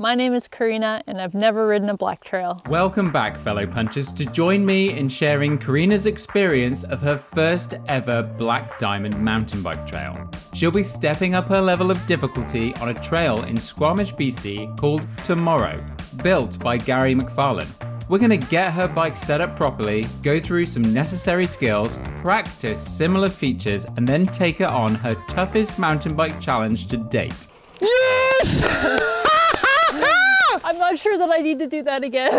My name is Karina, and I've never ridden a black trail. Welcome back, fellow punchers, to join me in sharing Karina's experience of her first ever Black Diamond mountain bike trail. She'll be stepping up her level of difficulty on a trail in Squamish, BC called Tomorrow, built by Gary McFarlane. We're going to get her bike set up properly, go through some necessary skills, practice similar features, and then take her on her toughest mountain bike challenge to date. Yes! I'm not sure that I need to do that again.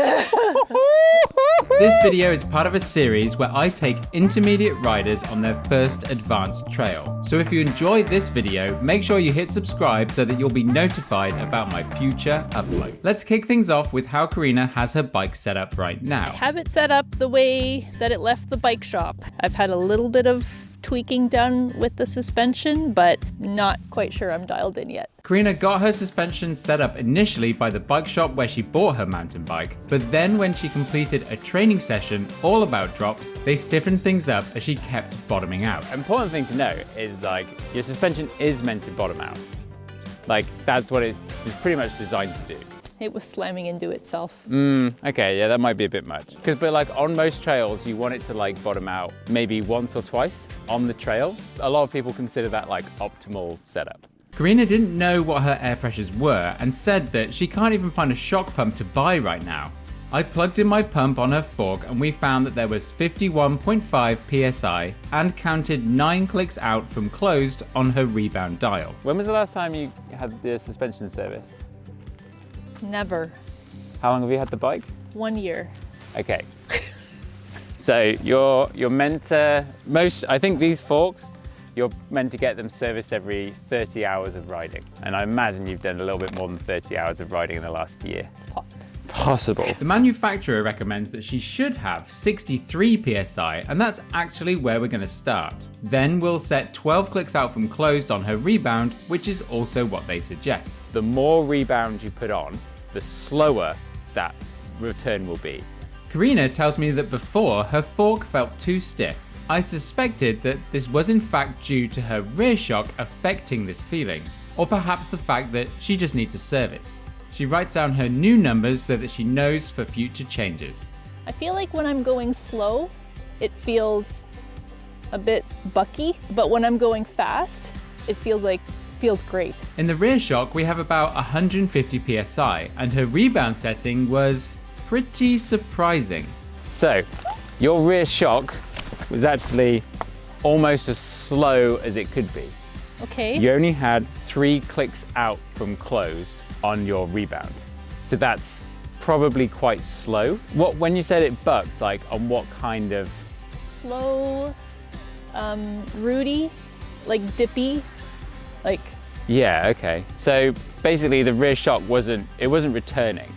This video is part of a series where I take intermediate riders on their first advanced trail. So if you enjoyed this video, make sure you hit subscribe so that you'll be notified about my future uploads. Let's kick things off with how Karina has her bike set up right now. I have it set up the way that it left the bike shop. I've had a little bit of tweaking done with the suspension, but not quite sure I'm dialed in yet. Karina got her suspension set up initially by the bike shop where she bought her mountain bike, but then when she completed a training session all about drops, they stiffened things up as she kept bottoming out. Important thing to know is your suspension is meant to bottom out. That's what it's pretty much designed to do. It was slamming into itself. Okay, yeah, that might be a bit much. But on most trails, you want it to bottom out maybe once or twice on the trail. A lot of people consider that optimal setup. Karina didn't know what her air pressures were and said that she can't even find a shock pump to buy right now. I plugged in my pump on her fork and we found that there was 51.5 psi and counted 9 clicks out from closed on her rebound dial. When was the last time you had the suspension service? Never. How long have you had the bike? 1 year. Okay. So you're meant to, I think these forks, you're meant to get them serviced every 30 hours of riding. And I imagine you've done a little bit more than 30 hours of riding in the last year. It's possible. Possible. The manufacturer recommends that she should have 63 psi, and that's actually where we're going to start. Then we'll set 12 clicks out from closed on her rebound, which is also what they suggest. The more rebound you put on, the slower that return will be. Karina tells me that before, her fork felt too stiff. I suspected that this was in fact due to her rear shock affecting this feeling, or perhaps the fact that she just needs a service. She writes down her new numbers so that she knows for future changes. I feel like when I'm going slow, it feels a bit bucky, but when I'm going fast, it feels great. In the rear shock, we have about 150 psi, and her rebound setting was pretty surprising. So, your rear shock was actually almost as slow as it could be. Okay. You only had 3 clicks out from closed on your rebound. So that's probably quite slow. When you said it bucked, on what kind of? Slow, rooty, dippy, Yeah, okay. So basically the rear shock wasn't returning.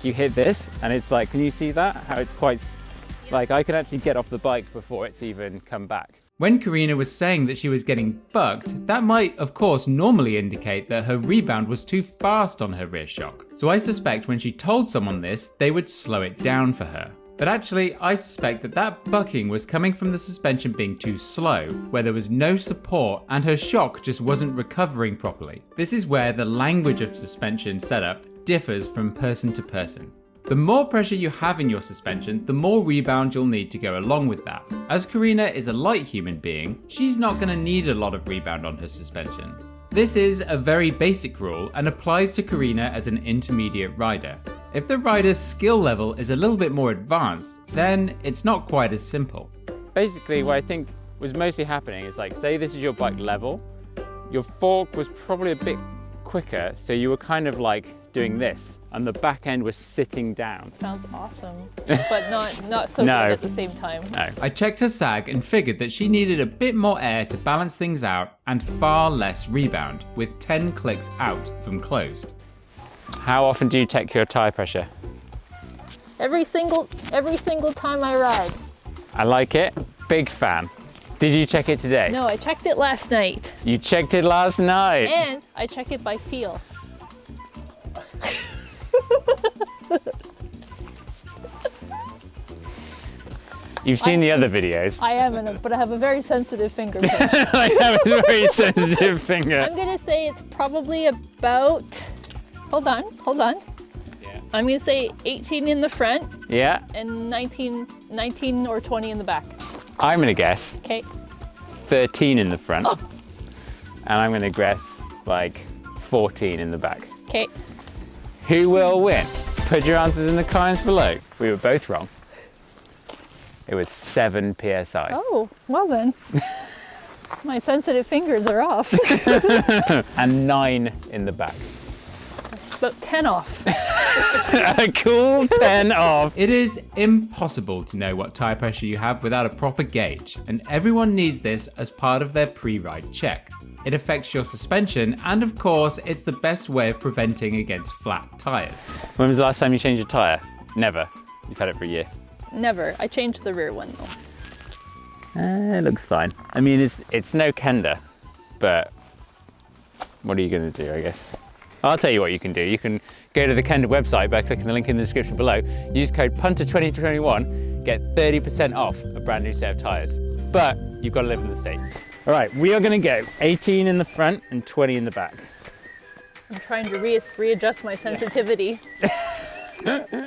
You hit this and it's can you see that? How it's quite, I can actually get off the bike before it's even come back. When Karina was saying that she was getting bucked, that might, of course, normally indicate that her rebound was too fast on her rear shock. So I suspect when she told someone this, they would slow it down for her. But actually, I suspect that bucking was coming from the suspension being too slow, where there was no support and her shock just wasn't recovering properly. This is where the language of suspension setup differs from person to person. The more pressure you have in your suspension, the more rebound you'll need to go along with that. As Karina is a light human being, she's not going to need a lot of rebound on her suspension. This is a very basic rule and applies to Karina as an intermediate rider. If the rider's skill level is a little bit more advanced, then it's not quite as simple. Basically, what I think was mostly happening is say this is your bike level, your fork was probably a bit quicker, so you were kind of doing this, and the back end was sitting down. Sounds awesome, but not so good at the same time. No. I checked her sag and figured that she needed a bit more air to balance things out and far less rebound, with 10 clicks out from closed. How often do you check your tire pressure? Every single time I ride. I like it. Big fan. Did you check it today? No, I checked it last night. You checked it last night? And I check it by feel. You've seen the other videos. I haven't, but I have a very sensitive finger pinch. I have a very sensitive finger. I'm gonna say it's probably about hold on. Yeah. I'm gonna say 18 in the front Yeah. and 19 or 20 in the back. I'm gonna guess Okay. 13 in the front. Oh. And I'm gonna guess like 14 in the back. Okay. Who will win? Put your answers in the comments below. We were both wrong. It was 7 PSI. Oh, well then. My sensitive fingers are off. And 9 in the back. It's about 10 off. A cool 10 off. It is impossible to know what tire pressure you have without a proper gauge, and everyone needs this as part of their pre-ride check. It affects your suspension, and of course, it's the best way of preventing against flat tires. When was the last time you changed your tyre? Never. You've had it for a year. Never. I changed the rear one though. It looks fine. I mean, it's no Kenda, but what are you going to do, I guess? I'll tell you what you can do. You can go to the Kenda website by clicking the link in the description below. Use code PUNTER2021, get 30% off a brand new set of tyres. But you've got to live in the States. All right, we are going to go 18 in the front and 20 in the back. I'm trying to readjust my sensitivity.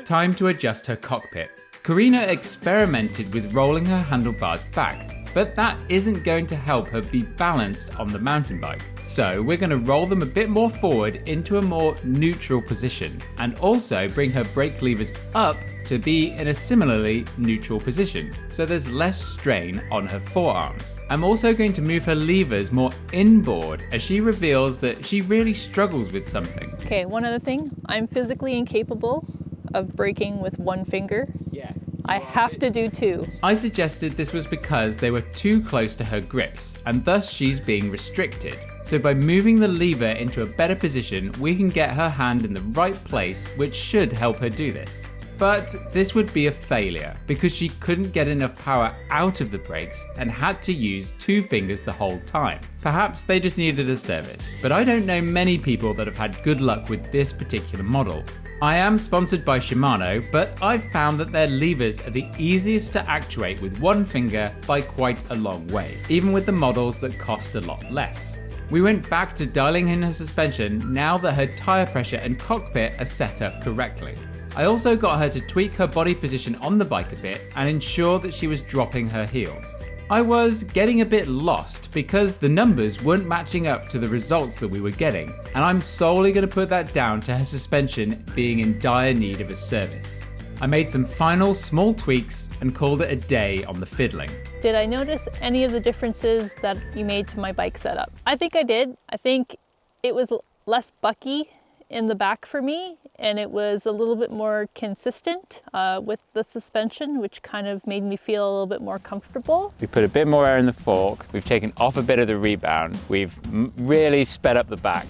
Time to adjust her cockpit. Karina experimented with rolling her handlebars back, but that isn't going to help her be balanced on the mountain bike. So we're going to roll them a bit more forward into a more neutral position, and also bring her brake levers up to be in a similarly neutral position, so there's less strain on her forearms. I'm also going to move her levers more inboard as she reveals that she really struggles with something. Okay, one other thing. I'm physically incapable of braking with one finger. Yeah. I have to do 2. I suggested this was because they were too close to her grips, and thus she's being restricted. So by moving the lever into a better position, we can get her hand in the right place, which should help her do this. But this would be a failure, because she couldn't get enough power out of the brakes and had to use 2 fingers the whole time. Perhaps they just needed a service, but I don't know many people that have had good luck with this particular model. I am sponsored by Shimano, but I've found that their levers are the easiest to actuate with one finger by quite a long way, even with the models that cost a lot less. We went back to dialing in her suspension now that her tyre pressure and cockpit are set up correctly. I also got her to tweak her body position on the bike a bit and ensure that she was dropping her heels. I was getting a bit lost because the numbers weren't matching up to the results that we were getting, and I'm solely going to put that down to her suspension being in dire need of a service. I made some final small tweaks and called it a day on the fiddling. Did I notice any of the differences that you made to my bike setup? I think I did. I think it was less bucky in the back for me, and it was a little bit more consistent with the suspension, which kind of made me feel a little bit more comfortable. We put a bit more air in the fork, we've taken off a bit of the rebound, we've really sped up the back,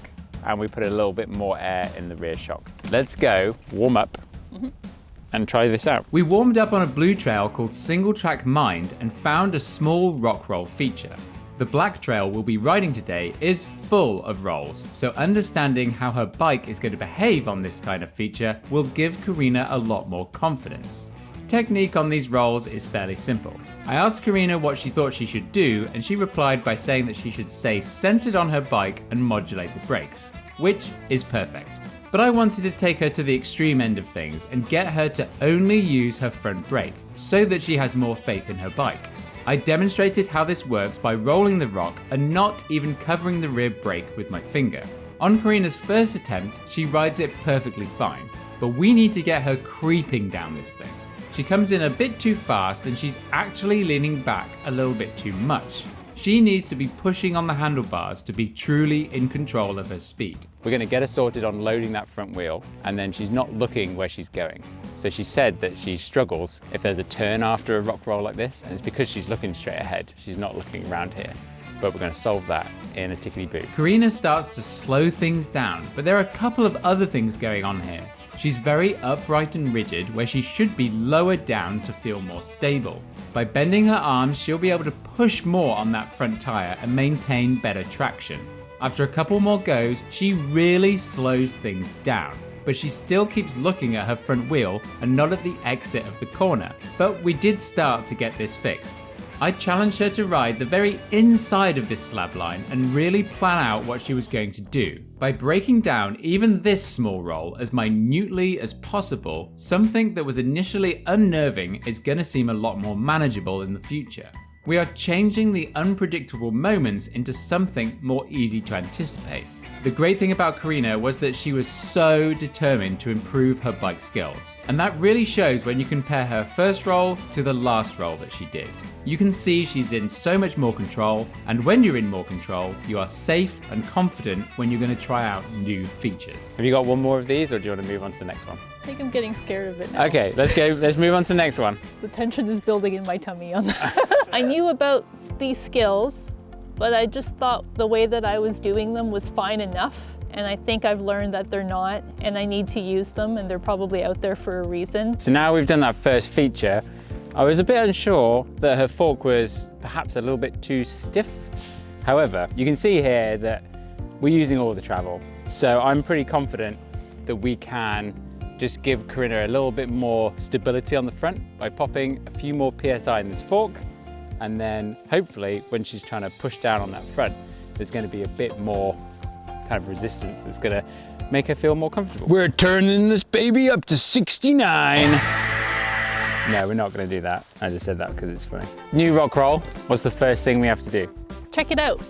and we put a little bit more air in the rear shock. Let's go warm up and try this out. We warmed up on a blue trail called Single Track Mind and found a small rock roll feature. The black trail we'll be riding today is full of rolls, so understanding how her bike is going to behave on this kind of feature will give Karina a lot more confidence. Technique on these rolls is fairly simple. I asked Karina what she thought she should do, and she replied by saying that she should stay centered on her bike and modulate the brakes, which is perfect. But I wanted to take her to the extreme end of things and get her to only use her front brake, so that she has more faith in her bike. I demonstrated how this works by rolling the rock and not even covering the rear brake with my finger. On Karina's first attempt, she rides it perfectly fine, but we need to get her creeping down this thing. She comes in a bit too fast and she's actually leaning back a little bit too much. She needs to be pushing on the handlebars to be truly in control of her speed. We're going to get her sorted on loading that front wheel, and then she's not looking where she's going. So she said that she struggles if there's a turn after a rock roll like this, and it's because she's looking straight ahead. She's not looking around here. But we're going to solve that in a tickety-boo. Karina starts to slow things down, but there are a couple of other things going on here. She's very upright and rigid where she should be lowered down to feel more stable. By bending her arms, she'll be able to push more on that front tyre and maintain better traction. After a couple more goes, she really slows things down, but she still keeps looking at her front wheel and not at the exit of the corner. But we did start to get this fixed. I challenged her to ride the very inside of this slab line and really plan out what she was going to do. By breaking down even this small roll as minutely as possible, something that was initially unnerving is going to seem a lot more manageable in the future. We are changing the unpredictable moments into something more easy to anticipate. The great thing about Karina was that she was so determined to improve her bike skills, and that really shows when you compare her first roll to the last roll that she did. You can see she's in so much more control, and when you're in more control, you are safe and confident when you're going to try out new features. Have you got one more of these, or do you want to move on to the next one? I think I'm getting scared of it now. Okay, let's move on to the next one. The tension is building in my tummy on that. I knew about these skills, but I just thought the way that I was doing them was fine enough. And I think I've learned that they're not, and I need to use them, and they're probably out there for a reason. So now we've done that first feature, I was a bit unsure that her fork was perhaps a little bit too stiff. However, you can see here that we're using all the travel. So I'm pretty confident that we can just give Karina a little bit more stability on the front by popping a few more PSI in this fork. And then hopefully when she's trying to push down on that front, there's going to be a bit more kind of resistance that's going to make her feel more comfortable. We're turning this baby up to 69. No, we're not going to do that. I just said that because it's funny. New rock roll. What's the first thing we have to do? Check it out.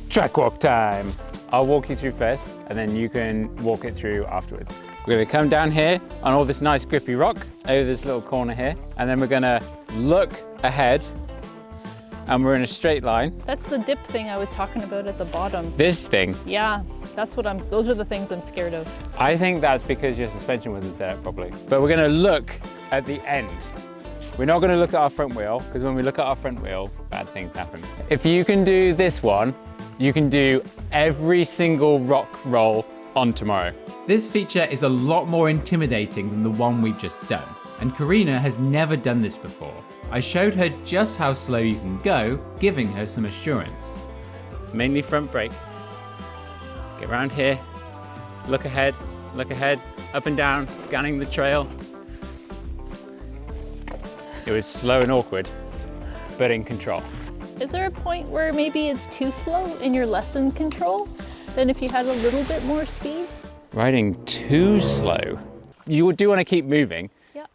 Track walk time. I'll walk you through first, and then you can walk it through afterwards. We're going to come down here on all this nice grippy rock over this little corner here, and then we're going to look ahead, and we're in a straight line. That's the dip thing I was talking about at the bottom. This thing. Yeah, those are the things I'm scared of. I think that's because your suspension wasn't set up properly. But we're going to look at the end. We're not going to look at our front wheel, because when we look at our front wheel, bad things happen. If you can do this one, you can do every single rock roll on tomorrow. This feature is a lot more intimidating than the one we've just done, and Karina has never done this before. I showed her just how slow you can go, giving her some assurance. Mainly front brake. Get around here, look ahead, up and down, scanning the trail. It was slow and awkward, but in control. Is there a point where maybe it's too slow in your lesson control than if you had a little bit more speed? Riding too slow. You do want to keep moving,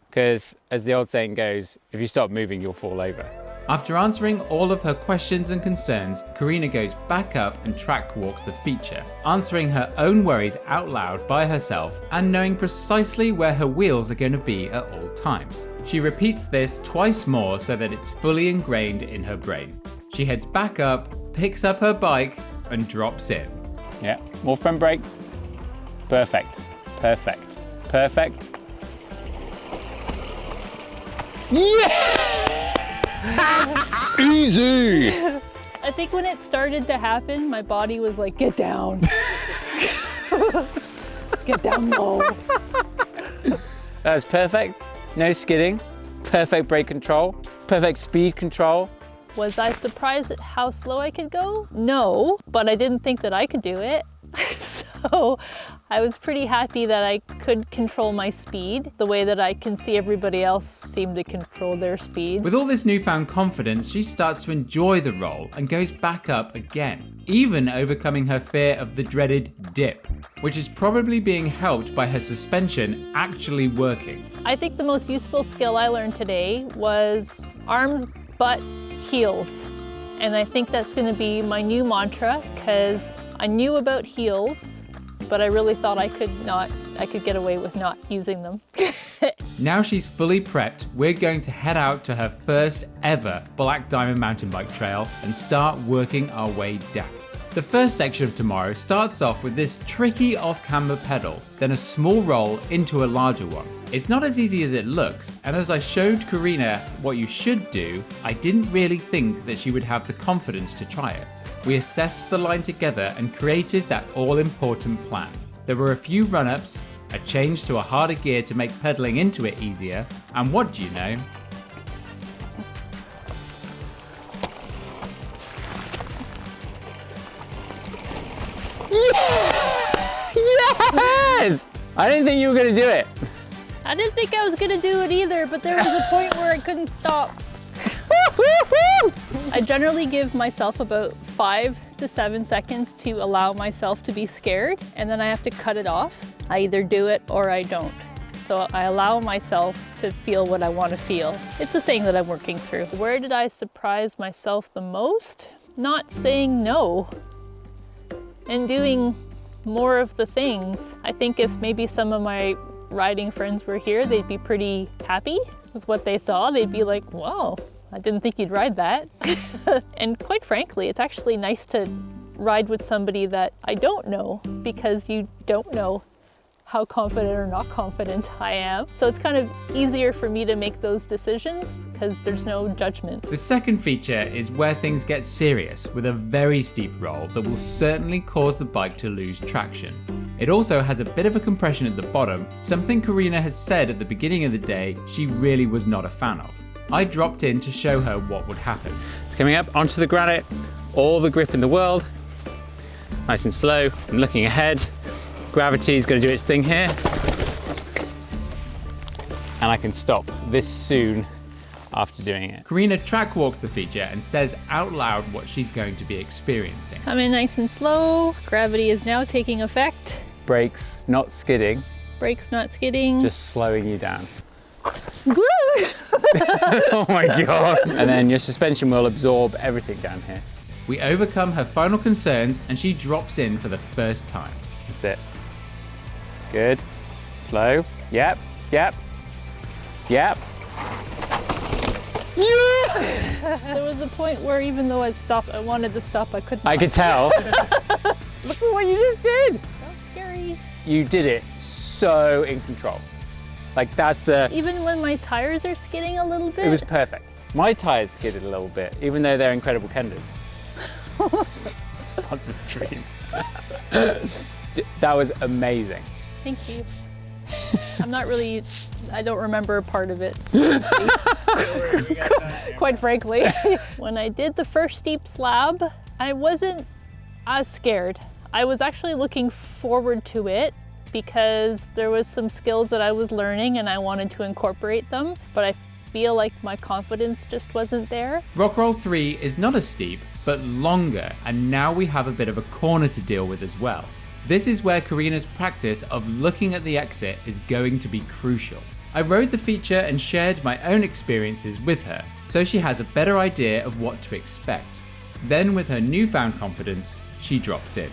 because as the old saying goes, if you stop moving, you'll fall over. After answering all of her questions and concerns, Karina goes back up and track walks the feature, answering her own worries out loud by herself and knowing precisely where her wheels are going to be at all times. She repeats this twice more so that it's fully ingrained in her brain. She heads back up, picks up her bike and drops in. Yeah, more front brake. Perfect, perfect, perfect. Yeah! Easy! I think when it started to happen, my body was like, get down. Get down low. That was perfect. No skidding. Perfect brake control. Perfect speed control. Was I surprised at how slow I could go? No, but I didn't think that I could do it. So I was pretty happy that I could control my speed the way that I can see everybody else seem to control their speed. With all this newfound confidence, she starts to enjoy the roll and goes back up again, even overcoming her fear of the dreaded dip, which is probably being helped by her suspension actually working. I think the most useful skill I learned today was arms, butt, heels. And I think that's going to be my new mantra, because I knew about heels, but I really thought I could get away with not using them. Now she's fully prepped, we're going to head out to her first ever Black Diamond mountain bike trail and start working our way down. The first section of tomorrow starts off with this tricky off-camber pedal, then a small roll into a larger one. It's not as easy as it looks, and as I showed Karina what you should do, I didn't really think that she would have the confidence to try it. We assessed the line together and created that all-important plan. There were a few run-ups, a change to a harder gear to make pedaling into it easier, and what do you know? Yes! I didn't think you were going to do it. I didn't think I was going to do it either, but there was a point where I couldn't stop. I generally give myself about 5 to 7 seconds to allow myself to be scared, and then I have to cut it off. I either do it or I don't. So I allow myself to feel what I want to feel. It's a thing that I'm working through. Where did I surprise myself the most? Not saying no and doing more of the things. I think if maybe some of my riding friends were here, they'd be pretty happy with what they saw. They'd be like, wow, I didn't think you'd ride that. And quite frankly, it's actually nice to ride with somebody that I don't know, because you don't know how confident or not confident I am. So it's kind of easier for me to make those decisions because there's no judgment. The second feature is where things get serious with a very steep roll that will certainly cause the bike to lose traction. It also has a bit of a compression at the bottom, something Karina has said at the beginning of the day she really was not a fan of. I dropped in to show her what would happen. It's coming up onto the granite, all the grip in the world, nice and slow. I'm looking ahead. Gravity is going to do its thing here, and I can stop this soon after doing it. Karina track walks the feature and says out loud what she's going to be experiencing. Coming nice and slow. Gravity is now taking effect. Brakes not skidding, Brakes not skidding. just slowing you down. Woo! Oh my God. And then your suspension will absorb everything down here. We overcome her final concerns and she drops in for the first time. That's it. Good. Slow. Yep. Yep. Yep. There was a point where even though I wanted to stop, I couldn't. I could tell. Look at what you just did. That was scary. You did it so in control. Like that's the... Even when my tires are skidding a little bit. It was perfect. My tires skidded a little bit, even though they're incredible kenders. Sponsor's dream. That was amazing. Thank you. I don't remember part of it. Quite frankly. When I did the first steep slab, I wasn't as scared. I was actually looking forward to it because there was some skills that I was learning and I wanted to incorporate them, but I feel like my confidence just wasn't there. Rock Roll 3 is not as steep, but longer, and now we have a bit of a corner to deal with as well. This is where Karina's practice of looking at the exit is going to be crucial. I rode the feature and shared my own experiences with her, so she has a better idea of what to expect. Then with her newfound confidence, she drops in.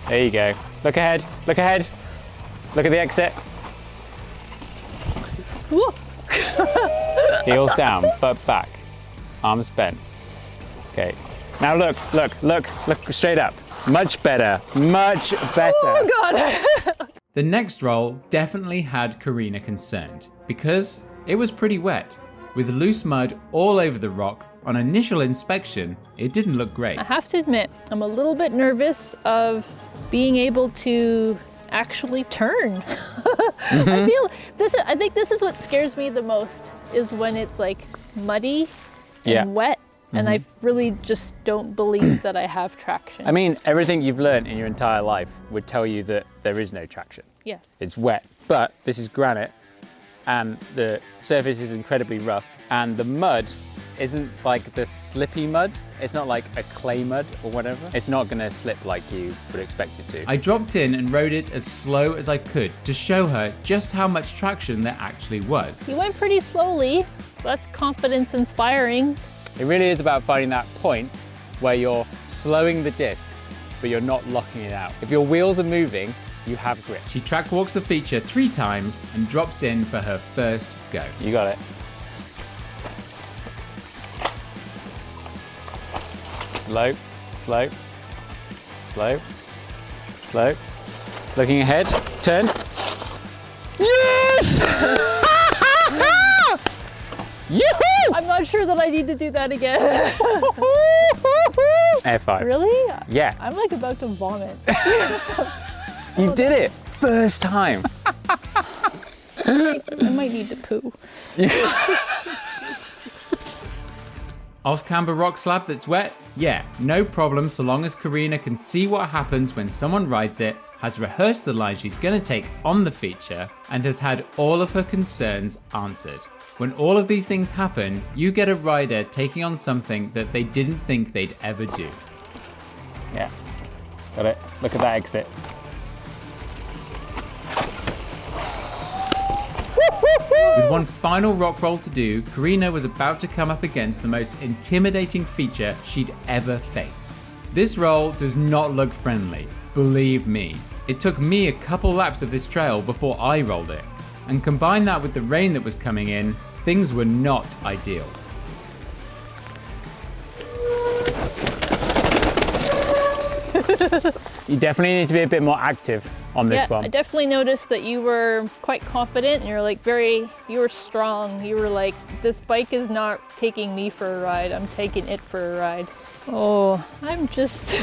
There you go. Look ahead, look ahead. Look at the exit. Whoa. Heels down, butt back, arms bent. Okay, now look straight up. Much better, much better. Oh God. The next roll definitely had Karina concerned because it was pretty wet. With loose mud all over the rock, on initial inspection, it didn't look great. I have to admit, I'm a little bit nervous of being able to actually turn. I think this is what scares me the most, is when it's like muddy and wet. And I really just don't believe that I have traction. I mean, everything you've learned in your entire life would tell you that there is no traction. Yes. It's wet, but this is granite and the surface is incredibly rough and the mud isn't like the slippy mud. It's not like a clay mud or whatever. It's not gonna slip like you would expect it to. I dropped in and rode it as slow as I could to show her just how much traction there actually was. You went pretty slowly, so that's confidence inspiring. It really is about finding that point where you're slowing the disc, but you're not locking it out. If your wheels are moving, you have grip. She track walks the feature 3 times and drops in for her first go. You got it. Slow, slow, slow, slow. Looking ahead, turn. Yes! Yoo-hoo! I'm not sure that I need to do that again. F5. Really? Yeah. I'm like about to vomit. You did it. First time. I might need to poo. Off-camber rock slab that's wet? Yeah, no problem so long as Karina can see what happens when someone rides it, has rehearsed the line she's going to take on the feature, and has had all of her concerns answered. When all of these things happen, you get a rider taking on something that they didn't think they'd ever do. Yeah, got it. Look at that exit. With one final rock roll to do, Karina was about to come up against the most intimidating feature she'd ever faced. This roll does not look friendly, believe me. It took me a couple laps of this trail before I rolled it. And combine that with the rain that was coming in, things were not ideal. You definitely need to be a bit more active on this one. I definitely noticed that you were quite confident and you're like you were strong. You were like, this bike is not taking me for a ride, I'm taking it for a ride. Oh, I'm just,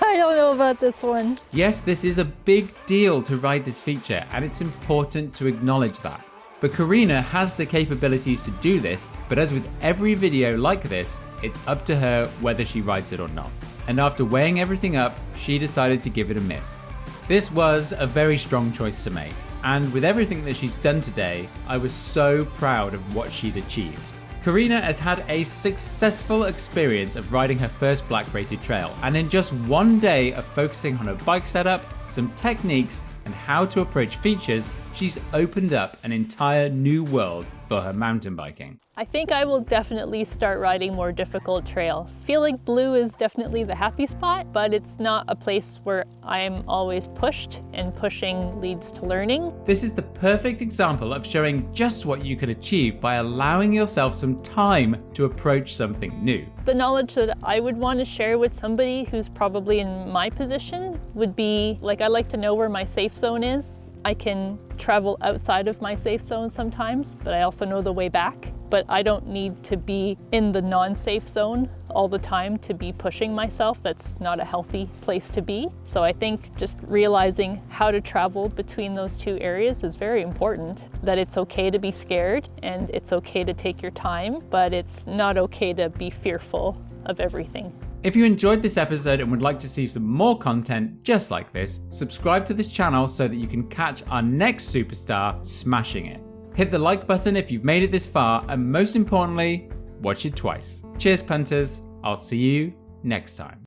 I don't know about this one. Yes, this is a big deal to ride this feature, and it's important to acknowledge that. But Karina has the capabilities to do this, but as with every video like this, it's up to her whether she rides it or not. And after weighing everything up, she decided to give it a miss. This was a very strong choice to make, and with everything that she's done today, I was so proud of what she'd achieved. Karina has had a successful experience of riding her first black rated trail, and in just one day of focusing on her bike setup, some techniques, and how to approach features, she's opened up an entire new world for her mountain biking. I think I will definitely start riding more difficult trails. I feel like blue is definitely the happy spot, but it's not a place where I'm always pushed, and pushing leads to learning. This is the perfect example of showing just what you can achieve by allowing yourself some time to approach something new. The knowledge that I would want to share with somebody who's probably in my position would be, like, I like to know where my safe zone is. I can travel outside of my safe zone sometimes, but I also know the way back. But I don't need to be in the non-safe zone all the time to be pushing myself. That's not a healthy place to be. So I think just realizing how to travel between those two areas is very important. That it's okay to be scared and it's okay to take your time, but it's not okay to be fearful of everything. If you enjoyed this episode and would like to see some more content just like this, subscribe to this channel so that you can catch our next superstar smashing it. Hit the like button if you've made it this far, and most importantly, watch it twice. Cheers, punters. I'll see you next time.